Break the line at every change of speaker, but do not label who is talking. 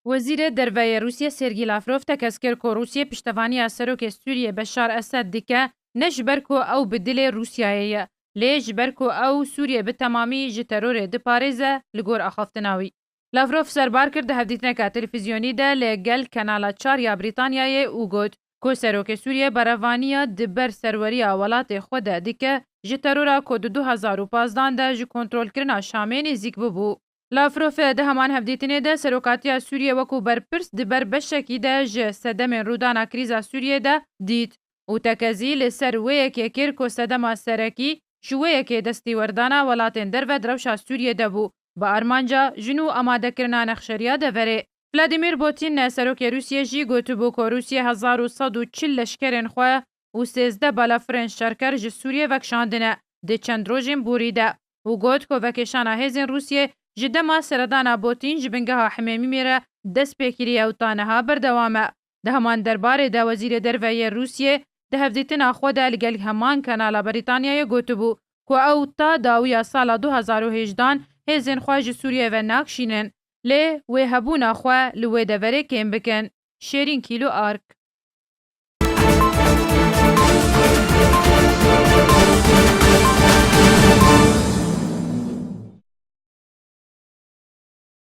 وزیر درویه روسیه سرگی لاڤروف تکز کرد که روسیه پشتوانی سروک سوریه بشار اسد دیکه نه جبر که او به دل روسیایه لی جبر که او سوریه به تمامی جه ترور دپارێزه لگور اخافتناوی. لاڤروف سربار کرد هفدیتنکا تلفزیونی ده لگل کانالا 4 یا بریتانیای او گوت که سروک سوریه براوانیا دبر سروریا ولات خود دیکه جه ترورا که 2015 ده جه کنترول کرنا شامه نزیک ببو. لاڤروف ده همان هفدیتنه ده سروکاتیا سوریه وکو برپرس دبر بشکی ده جه سدم رودانا کریزا سوریه ده دید او تکزی لسر ویکی کر که سدما سرکی شویه که دستی وردانا ولاتین در و دروشا سوریه ده بو با ارمانجا جنو آماده کرنا نخشریا ده وره. ولادیمیر پوتین سروک روسیه جی گوتو بو که روسیه 1140 لشکرین خواه و 13 بالافرین شرکر جه سوریه وکشاندنه ده چند روژین بوریده و گوت که وکشانا هزین روسیه جدما سردانا بوتین جبنگها حمیمی میره دست پیکری او تانها بردوامه. ده همان درباره ده وزیر درویه روسیه ده هفدیتنا خود لگل همان کانالا بریتانیای گوتو بو که او تا داویا سالا 2018 هزین خواج سوریه و ناکشینن لی وی هبونا خواه لوی دوره کم بکن. شیرین کیلو آرک